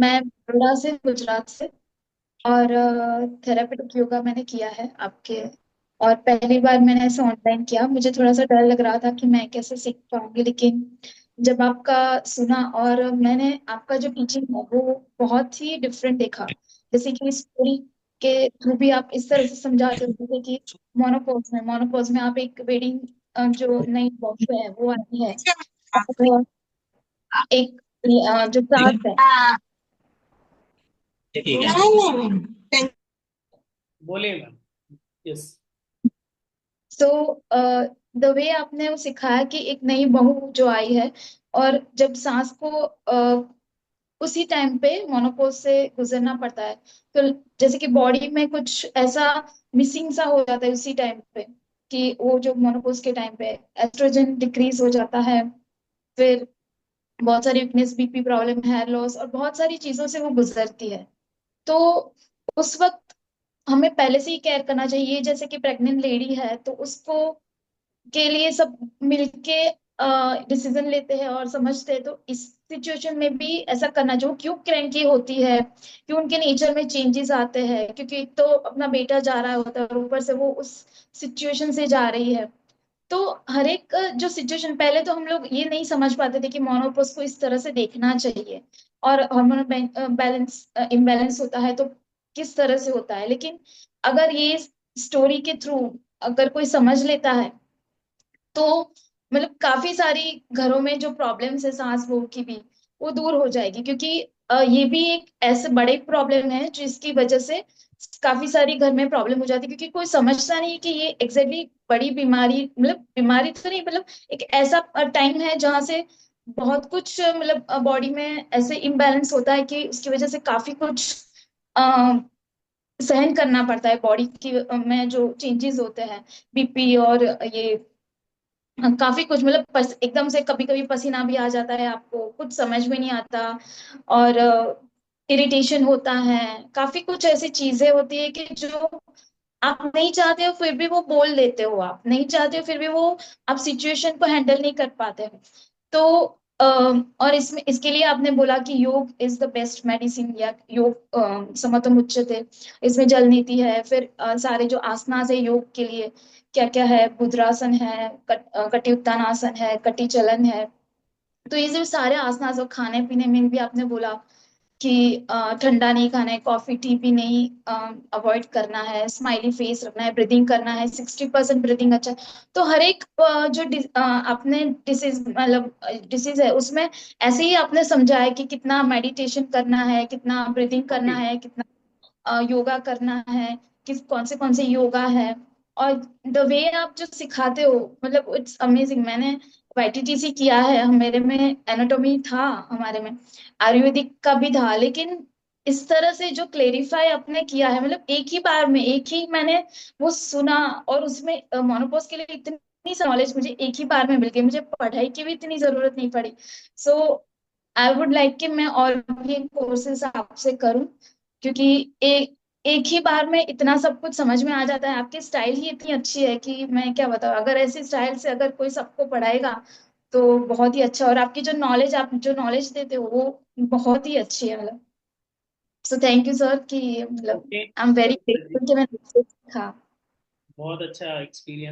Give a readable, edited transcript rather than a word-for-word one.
मैं बड़ौदा से, गुजरात से। और थेरापेटिक योगा मैंने किया है आपके। और पहली बार मैंने ऐसे ऑनलाइन किया, मुझे थोड़ा सा डर लग रहा था कि मैं कैसे सीख पाऊंगी, लेकिन जब आपका सुना और मैंने आपका जो टीचिंग है वो बहुत ही डिफरेंट देखा। जैसे कि स्टोरी के थ्रू भी आप इस तरह से समझाते हो, जैसे कि मोनोपोज में आप एक वेडिंग, जो नई बॉम्बे है वो आती है। और एक जो सास है। ठीक तो है। बोलिए ma'am. Yes. So the way आपने वो सिखाया कि एक नई बहू जो आई है, और जब सास को उसी टाइम पे मोनोपोज से गुजरना पड़ता है, तो जैसे कि बॉडी में कुछ ऐसा मिसिंग सा हो जाता है उसी टाइम पे, कि वो जो मोनोपोज के टाइम पे एस्ट्रोजन डिक्रीज हो जाता है। फिर बहुत सारी weakness, BP problem, hair loss और बहुत सारी चीजों से वो गुजरती है। तो उस वक्त हमें पहले से ही केयर करना चाहिए, जैसे कि प्रेग्नेंट लेडी है तो उसको के लिए सब मिलके डिसीजन लेते हैं और समझते हैं। तो इस सिचुएशन में भी ऐसा करना, जो क्यों क्रैंकी होती है, क्यों उनके नेचर में चेंजेस आते हैं, क्योंकि एक तो अपना बेटा जा रहा होता है और ऊपर से वो उस सिचुएशन से जा रही है। तो हर एक जो सिचुएशन, पहले तो हम लोग ये नहीं समझ पाते थे कि मोनोपोज को इस तरह से देखना चाहिए, और हार्मोनल बैलेंस इम्बैलेंस होता है तो किस तरह से होता है। लेकिन अगर ये स्टोरी के थ्रू अगर कोई समझ लेता है, तो मतलब काफी सारी घरों में जो प्रॉब्लम्स है सांस बहू की भी, वो दूर हो जाएगी। क्योंकि ये भी एक ऐसे बड़े प्रॉब्लम है जिसकी वजह से काफी सारी घर में प्रॉब्लम हो जाती है, क्योंकि कोई समझता नहीं है कि ये एग्जैक्टली बड़ी बीमारी, मतलब बीमारी तो नहीं, मतलब एक ऐसा टाइम है जहाँ से बहुत कुछ मतलब बॉडी में ऐसे इम्बैलेंस होता है कि उसकी वजह से काफी कुछ अ, सहन करना पड़ता है बॉडी की में जो चेंजेस होते हैं, बीपी और ये काफी कुछ, मतलब एकदम से कभी कभी पसीना भी आ जाता है, आपको कुछ समझ में नहीं आता। और इरिटेशन होता है, काफी कुछ ऐसी चीजें होती है कि जो आप नहीं चाहते हो फिर भी वो बोल देते हो, आप नहीं चाहते हो फिर भी वो आप सिचुएशन को हैंडल नहीं कर पाते हो। तो और इसमें इसके लिए आपने बोला कि योग इज द बेस्ट मेडिसिन, या योग समर्थन उच्चते। इसमें जल नीति है, फिर सारे जो आसनास है योग के लिए, क्या क्या है, मुद्रासन है, कटी उत्तानासन है, कटी चलन है। तो ये जो सारे आसनास, और खाने पीने में भी आपने बोला कि ठंडा नहीं खाना है, कॉफी टी भी नहीं अवॉइड करना है, स्माइली फेस रखना है, ब्रीदिंग करना है, 60% ब्रीदिंग अच्छा है। तो हर एक जो आपने डिसीज, मतलब डिसीज है उसमें ऐसे ही आपने समझा है कि कितना मेडिटेशन करना है, कितना ब्रीदिंग करना है, कितना योगा करना है, किस कौन से योगा है। और द वे आप जो सिखाते हो, मतलब इट्स अमेजिंग। मैंने वाईटीटीसी किया है, मेरे में एनाटॉमी था, हमारे में आयुर्वेदिक का भी था, लेकिन इस तरह से जो क्लेरिफाई आपने किया है, मतलब एक ही बार में, एक ही मैंने वो सुना, और उसमें मोनोपोज के लिए इतनी नॉलेज मुझे एक ही बार में मिल गई, मुझे पढ़ाई की भी इतनी जरूरत नहीं पड़ी। सो आई वुड लाइक कि मैं और भी कोर्सेज आपसे करूं, क्योंकि एक एक ही बार में इतना सब कुछ समझ में आ जाता है। आपकी स्टाइल ही इतनी अच्छी है कि मैं क्या बताऊं, अगर ऐसी स्टाइल से अगर कोई सबको पढ़ाएगा तो बहुत ही अच्छा। और आपकी जो नॉलेज, आप जो नॉलेज देते हो वो बहुत ही अच्छी है, मतलब। सो थैंक यू सर, कि मतलब okay. I am very grateful कि मैंने आपसे सीखा। बहुत अच्छा एक्सपीरियंस